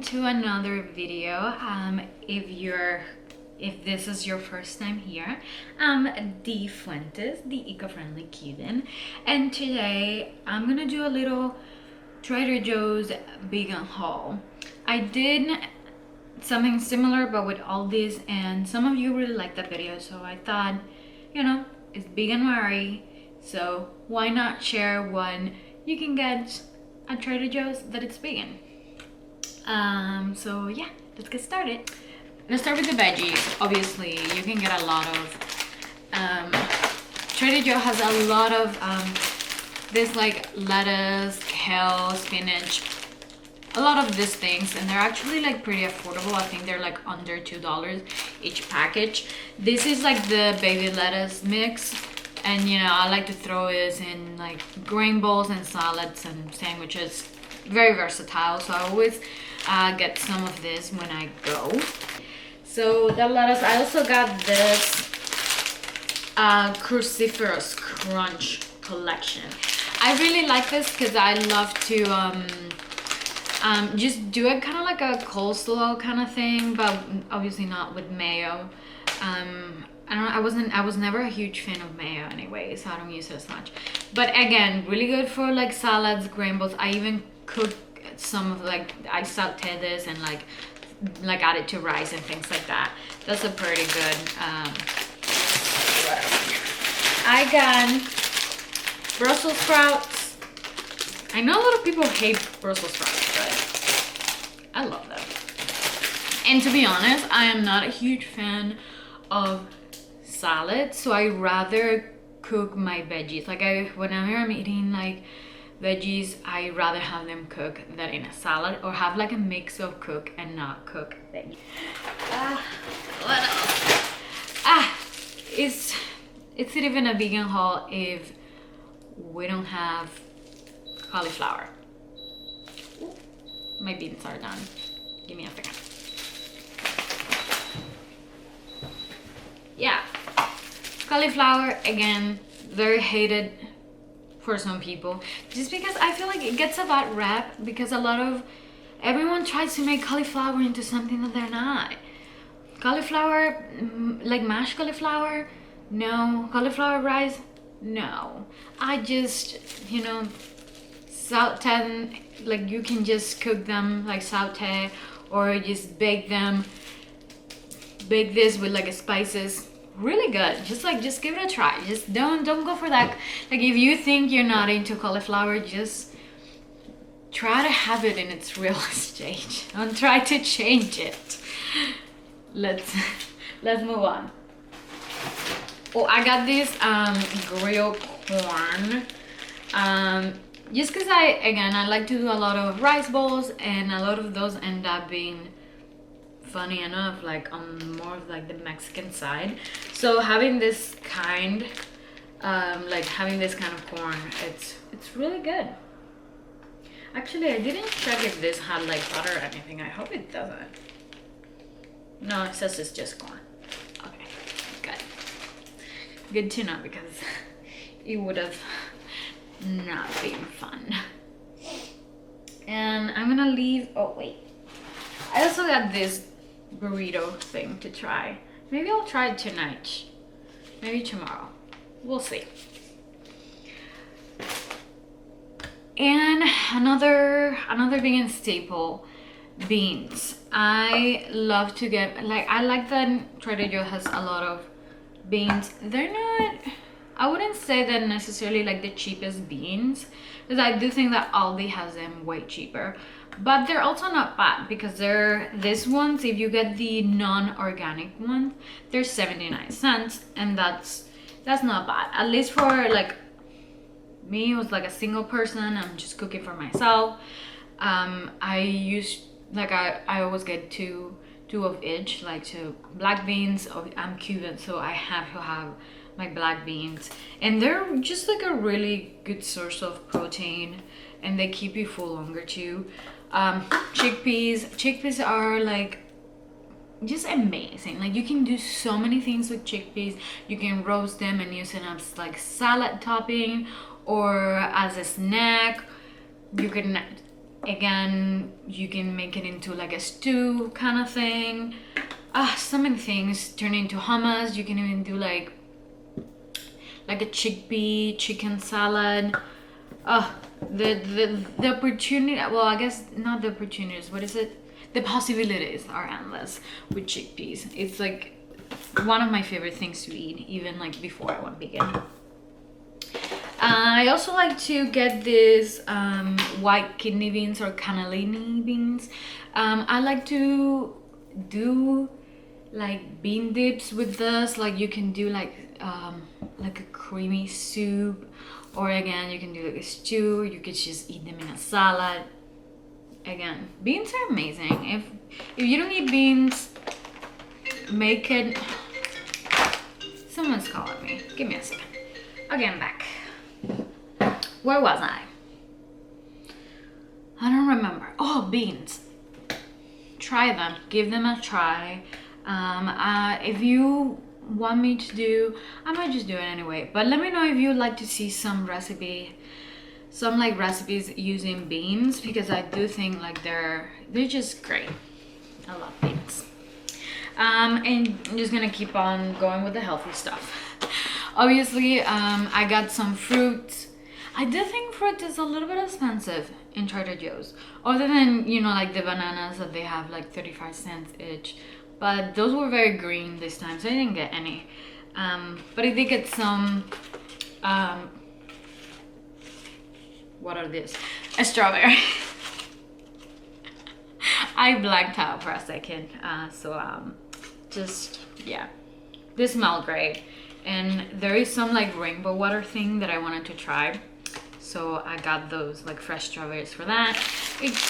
to another video. If this is your first time here, I'm Dee Fuentes, the eco-friendly Cuban, and today I'm gonna do a little Trader Joe's vegan haul. I did something similar but with all these, and some of you really liked that video, so I thought, you know, it's Veganuary, so why not share one you can get at Trader Joe's that it's vegan. So yeah, let's get started. Let's start with the veggies. Obviously, you can get a lot of Trader Joe has a lot of this, like lettuce, kale, spinach, a lot of these things, and they're actually like pretty affordable. I think they're like under $2 each package. This is like the baby lettuce mix, and you know, I like to throw this in like grain bowls and salads and sandwiches. Very versatile, so I always get some of this when I go. So the lettuce, I also got this cruciferous crunch collection. I really like this because I love to just do it kind of like a coleslaw kind of thing, but obviously not with mayo. I was never a huge fan of mayo anyway, so I don't use it as much. But again, really good for like salads, grain bowls. I even cook some of like, I saute this and like add it to rice and things like that. That's a pretty good I got Brussels sprouts. I know a lot of people hate Brussels sprouts, but I love them. And to be honest, I am not a huge fan of salad, so I rather cook my veggies. Like whenever I'm eating like veggies, I rather have them cook than in a salad, or have like a mix of cook and not cook veggies. What else? It's not even a vegan haul if we don't have cauliflower. Ooh, my beans are done. Give me a second. Yeah, cauliflower, again, very hated for some people, just because I feel like it gets a bad rap, because everyone tries to make cauliflower into something that they're not. Cauliflower, like mashed cauliflower, no. Cauliflower rice, no. I just, you know, saute, like you can just cook them like saute, or just bake them. Bake this with like spices. Really good. Just give it a try. Just don't go for that. Like if you think you're not into cauliflower, just try to have it in its real stage. Don't try to change it. Let's move on. Oh, I got this grilled corn. Just because I like to do a lot of rice bowls, and a lot of those end up being, funny enough, like on more of like the Mexican side. So having this kind of corn, it's really good. Actually, I didn't check if this had like butter or anything. I hope it doesn't. No, it says it's just corn. Okay, good to know, because it would have not been fun. And I'm gonna leave, oh wait, I also got this burrito thing to try. Maybe I'll try it tonight, maybe tomorrow, we'll see. And another vegan staple, beans. I love to get, like, I like that Trader Joe has a lot of beans. They're not, I wouldn't say they're necessarily like the cheapest beans, because I do think that Aldi has them way cheaper. But they're also not bad, because these ones, if you get the non-organic ones, they're 79 cents, and that's not bad. At least for like me, who's like a single person, I'm just cooking for myself. I always get two of each, like two black beans. I'm Cuban, so I have to have my black beans, and they're just like a really good source of protein, and they keep you full longer too. Chickpeas are like just amazing. Like you can do so many things with chickpeas. You can roast them and use them as like salad topping, or as a snack. You can Again, you can make it into like a stew kind of thing. So many things. Turn it into hummus. You can even do like a chickpea chicken salad. The opportunity, well, I guess not the opportunities, what is it? The possibilities are endless with chickpeas. It's like one of my favorite things to eat, even like before I went vegan. I also like to get these white kidney beans or cannellini beans. I like to do like bean dips with this. Like you can do like a creamy soup, or again you can do like a stew. You could just eat them in a salad. Again, beans are amazing. If you don't eat beans, make it. Someone's calling me. Give me a second. Okay, I'm back. Where was I? I don't remember. Oh, beans. Try them. Give them a try. If you want me to do, I might just do it anyway. But let me know if you'd like to see some recipes using beans, because I do think like they're just great. I love beans. And I'm just gonna keep on going with the healthy stuff. Obviously, I got some fruit. I do think fruit is a little bit expensive in Trader Joe's, other than, you know, like the bananas that they have like 35 cents each, but those were very green this time, so I didn't get any. But I did get some what are these? A strawberry. I blacked out for a second, just, yeah, they smell great. And there is some like rainbow water thing that I wanted to try, so I got those like fresh strawberries for that. It's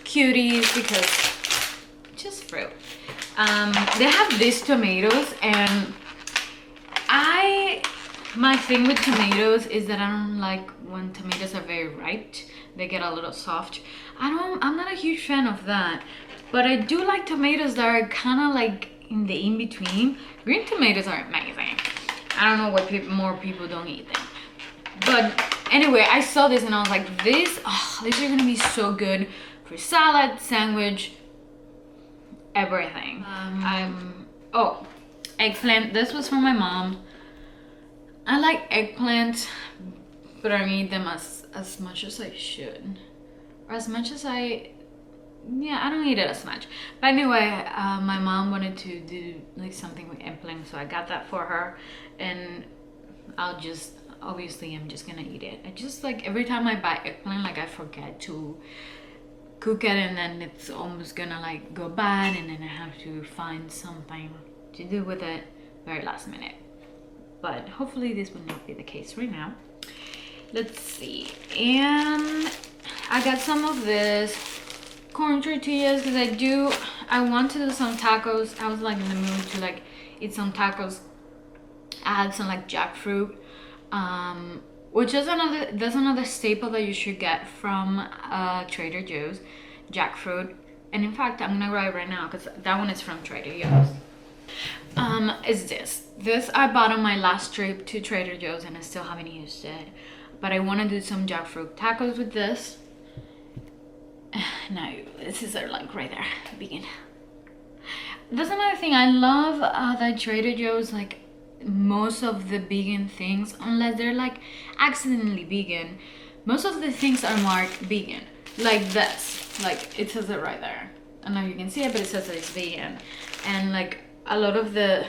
cuties because just fruit. They have these tomatoes, and my thing with tomatoes is that I don't like when tomatoes are very ripe. They get a little soft. I'm not a huge fan of that, but I do like tomatoes that are kind of like in the in-between. Green tomatoes are amazing. I don't know why more people don't eat them. But anyway, I saw this and I was like, these are gonna be so good for salad, sandwich, everything. Oh, eggplant. This was from my mom. I like eggplant, but I don't eat them as much as I should. Or as much as I don't eat it as much. But anyway, my mom wanted to do like something with eggplant, so I got that for her, and obviously I'm just gonna eat it. I just like every time I buy eggplant, like I forget to cook it, and then it's almost gonna like go bad, and then I have to find something to do with it very last minute. But hopefully this will not be the case right now. Let's see, and I got some of this corn tortillas because I want to do some tacos. I was like in the mood to like eat some tacos. I had some like jackfruit, which is another staple that you should get from Trader Joe's, jackfruit. And in fact, I'm gonna grab it right now because that one is from Trader Joe's. Is this I bought on my last trip to Trader Joe's, and I still haven't used it, but I want to do some jackfruit tacos with this. No, this is like right there, vegan. That's another thing. I love that Trader Joe's, like most of the vegan things, unless they're like accidentally vegan, most of the things are marked vegan. Like this, like it says it right there. I don't know if you can see it, but it says that it's vegan. And like a lot of it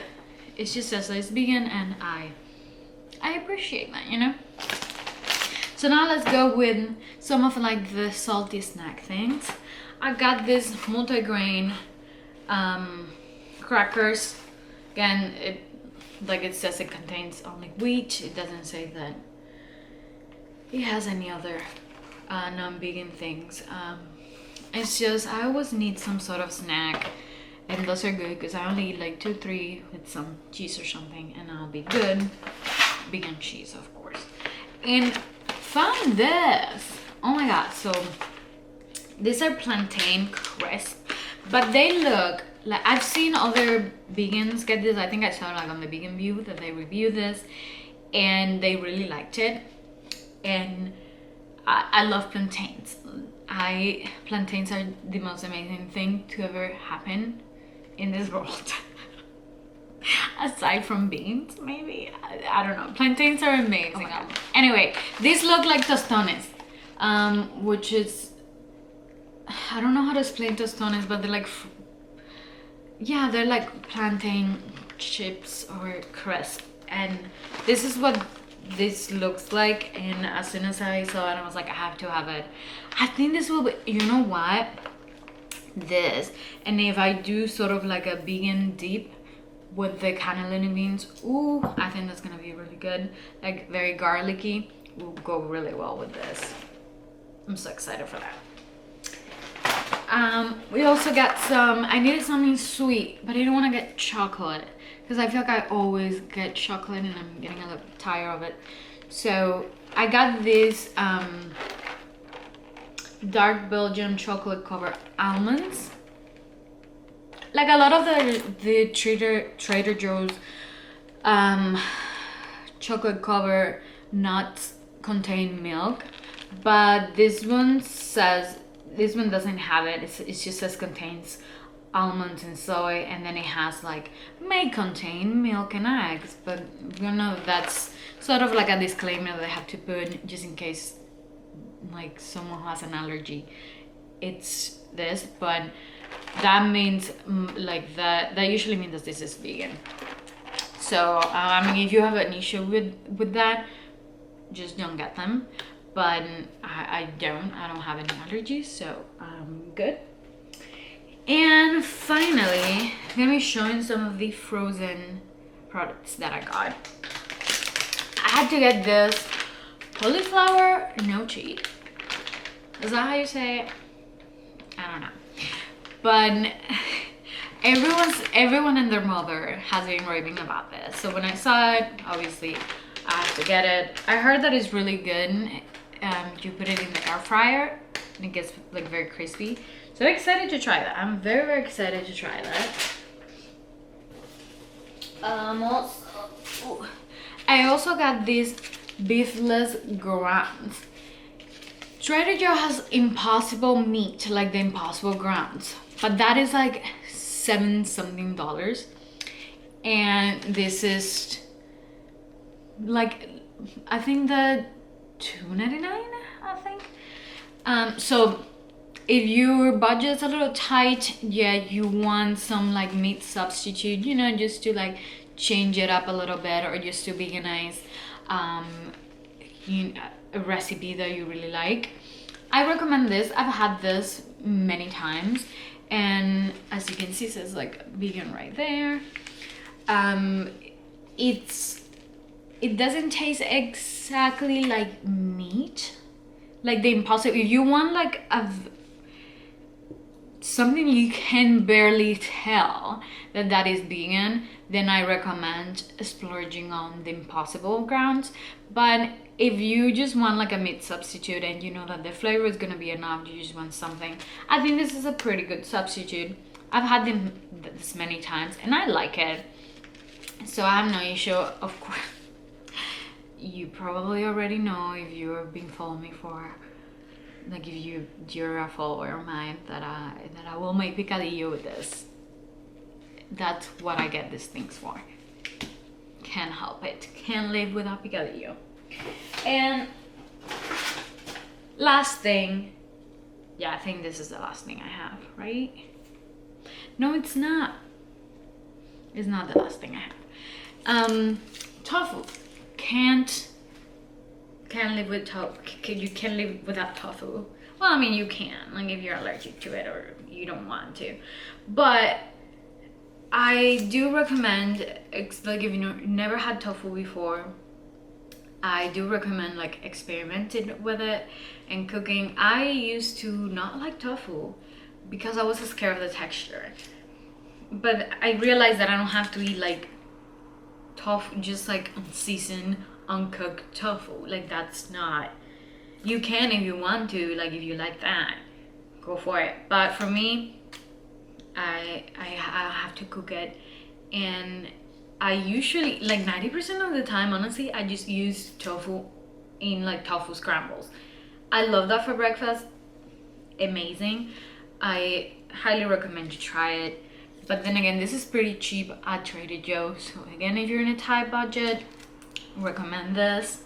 just says that it's vegan, and I appreciate that, you know. So now let's go with some of like the salty snack things. I got this multigrain crackers. Again, it says it contains only wheat. It doesn't say that it has any other non-vegan things. It's just I always need some sort of snack, and those are good because I only eat like 2-3 with some cheese or something, and I'll be good. Vegan cheese, of course. And found this. Oh my god! So these are plantain crisp, but they look like, I've seen other vegans get this. I think I saw like on the Vegan View that they reviewed this, and they really liked it. And I love plantains. Plantains are the most amazing thing to ever happen in this world. Aside from beans, maybe. I don't know. Plantains are amazing. Oh, anyway, these look like tostones, which is, I don't know how to explain tostones, but they're like, yeah, they're like plantain chips or crisp. And this is what this looks like. And as soon as I saw it, I was like, I have to have it. I think this will be, you know what? This. And if I do sort of like a vegan dip with the cannellini beans, ooh, I think that's gonna be really good. Like very garlicky, will go really well with this. I'm so excited for that. We also got some, I needed something sweet, but I didn't want to get chocolate because I feel like I always get chocolate and I'm getting a little tired of it. So I got this dark Belgian chocolate covered almonds. Like a lot of the Trader Joe's chocolate covered nuts contain milk, but this one doesn't have it. It just says contains almonds and soy, and then it has like may contain milk and eggs, but you know that's sort of like a disclaimer that I have to put just in case like someone has an allergy. It's this, but that means like that usually means that this is vegan. So I mean, if you have an issue with that, just don't get them. But I don't have any allergies, so I'm good. And finally, I'm gonna be showing some of the frozen products that I got. I had to get this cauliflower no cheese. Is that how you say it? I don't know. But everyone and their mother has been raving about this. So when I saw it, obviously I have to get it. I heard that it's really good. You put it in the air fryer and it gets like very crispy. So I'm excited to try that. I'm very, very excited to try that. I also got these beefless grounds. Trader Joe has Impossible meat, like the Impossible grounds, but that is like $7 something. And this is like, I think the $2.99, I think. So if your budget's a little tight, yeah, you want some like meat substitute, you know, just to like change it up a little bit, or just to veganize a recipe that you really like, I recommend this. I've had this many times, and as you can see, it says like vegan right there. It doesn't taste exactly like meat, like the Impossible. If you want like something you can barely tell that is vegan, then I recommend splurging on the Impossible grounds. But if you just want like a meat substitute and you know that the flavor is gonna be enough, you just want something, I think this is a pretty good substitute. I've had them this many times and I like it, so I have no issue. Of course, you probably already know if you've been following me for, like, if you're a follower of mine, that I will make picadillo with this. That's what I get these things for. Can't help it. Can't live without picadillo. And last thing, yeah, I think this is the last thing I have, right? No, it's not. It's not the last thing I have. Tofu. Can't live with tofu. You can live without tofu. Well, I mean, you can, like if you're allergic to it or you don't want to. But I do recommend, like if you never had tofu before, I do recommend like experimenting with it and cooking. I used to not like tofu because I was scared of the texture. But I realized that I don't have to eat like tofu, just like unseasoned, uncooked tofu. Like that's not, you can if you want to, like if you like that, go for it. But for me, I have to cook it, and I usually, like 90% of the time, honestly, I just use tofu in like tofu scrambles. I love that for breakfast. amazing. I highly recommend you try it. But then again, this is pretty cheap at Trader Joe's. So again, if you're in a tight budget, recommend this.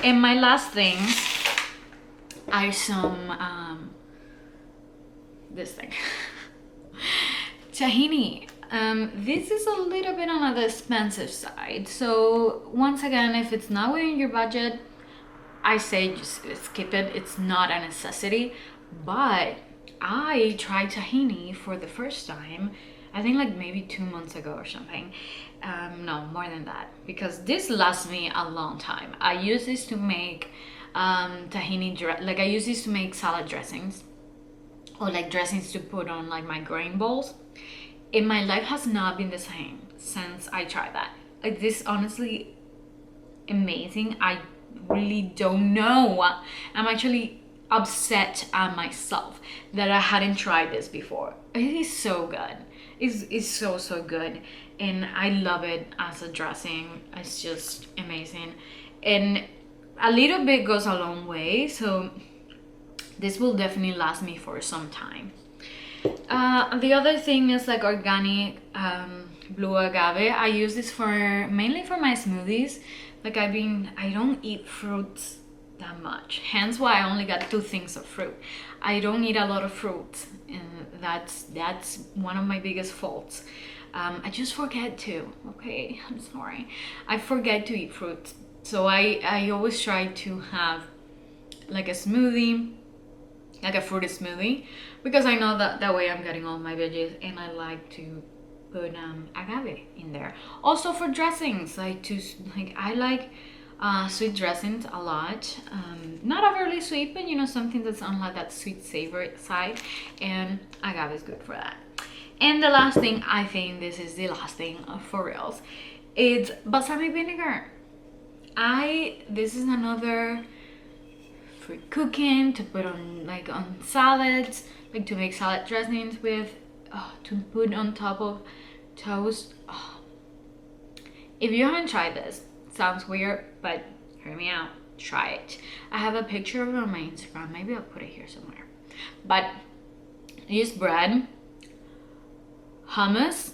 And my last things are some this thing. Tahini. This is a little bit on the expensive side. So once again, if it's not within your budget, I say just skip it. It's not a necessity. But I tried tahini for the first time, I think like maybe 2 months ago or something. No, more than that, because this lasts me a long time. I use this to make tahini, like I use this to make salad dressings, or like dressings to put on like my grain bowls. And my life has not been the same since I tried that. Like this, honestly, amazing. I really don't know. I'm actually upset at myself that I hadn't tried this before. It is so good. It's so good, and I love it as a dressing. It's just amazing, and a little bit goes a long way. So this will definitely last me for some time. The other thing is like organic blue agave. I use this for mainly for my smoothies. Like I don't eat fruits that much, hence why I only got 2 things of fruit. I don't eat a lot of fruit, and that's one of my biggest faults. I just forget to. Okay, I'm sorry, I forget to eat fruit. So I always try to have like a smoothie, like a fruity smoothie, because I know that way I'm getting all my veggies, and I like to put agave in there. Also for dressings, I like sweet dressings a lot. Not overly sweet, but you know, something that's on like that sweet savory side, and agave is good for that. And the last thing, I think this is the last thing for reals, it's balsamic vinegar. This is another for cooking, to put on like on salads, like to make salad dressings with, to put on top of toast. If you haven't tried this, sounds weird, but hear me out, try it. I have a picture of it on my Instagram, maybe I'll put it here somewhere. But use bread, hummus,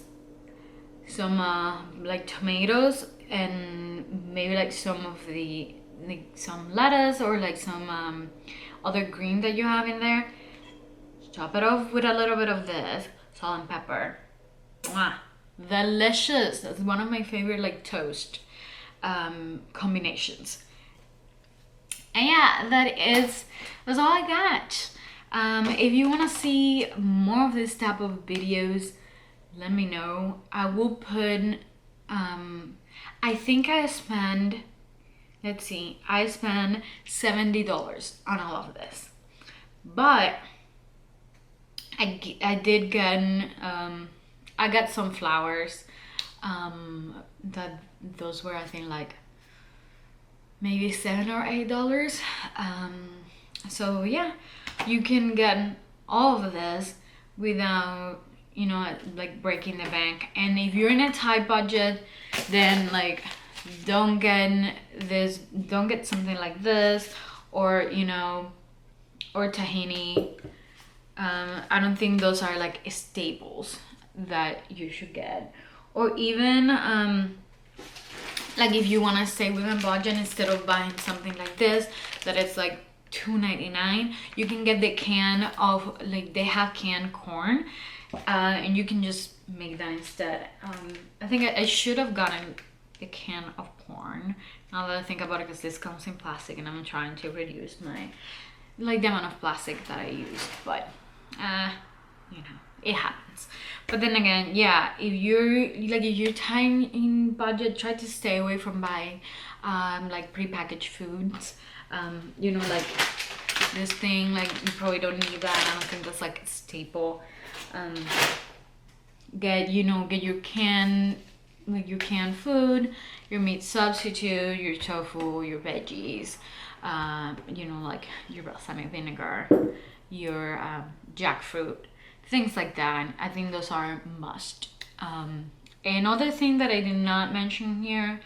some like tomatoes, and maybe like some of the some lettuce, or like some other green that you have in there. Chop it off with a little bit of this, salt and pepper. Mwah. Delicious. That's one of my favorite like toast combinations. And yeah, that's all I got. If you want to see more of this type of videos, let me know. I will put I think I spent, let's see, I spent $70 on all of this, but I did get I got some flowers that those were, I think, like maybe $7 or $8. So yeah, you can get all of this without, you know, like breaking the bank. And if you're in a tight budget, then like don't get something like this, or you know, or tahini. I don't think those are like staples that you should get. Or even like if you want to stay within budget, instead of buying something like this that it's like $2.99, you can get the can of, like, they have canned corn, and you can just make that instead. I think I should have gotten the can of corn, now that I think about it, because this comes in plastic, and I'm trying to reduce my, like, the amount of plastic that I use. But you know, it happens. But then again, yeah, if you're tight in budget, try to stay away from buying like prepackaged foods. You know, like this thing, like you probably don't need that. I don't think that's like a staple. Get your canned food, your meat substitute, your tofu, your veggies, you know, like your balsamic vinegar, your jackfruit, things like that. I think those are must. Another thing that I did not mention here,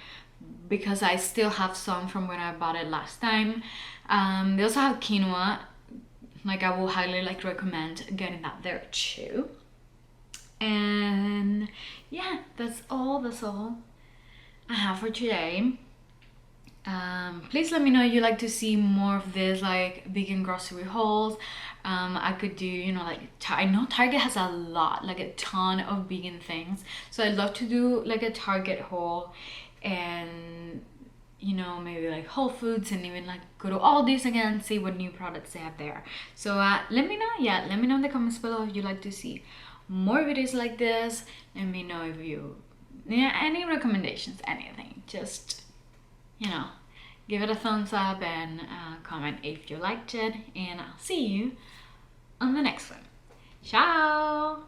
because I still have some from when I bought it last time, they also have quinoa. like I will highly like recommend getting that there too. And yeah, that's all I have for today. Please let me know if you like to see more of this like vegan grocery hauls. I could do, you know, like I know Target has a lot, like a ton of vegan things, so I'd love to do like a Target haul, and you know, maybe like Whole Foods, and even like go to Aldi's again, see what new products they have there. So let me know, yeah, let me know in the comments below if you like to see more videos like this. Let me know if you, yeah, any recommendations, anything. Just, you know, give it a thumbs up and comment if you liked it, and I'll see you on the next one. Ciao!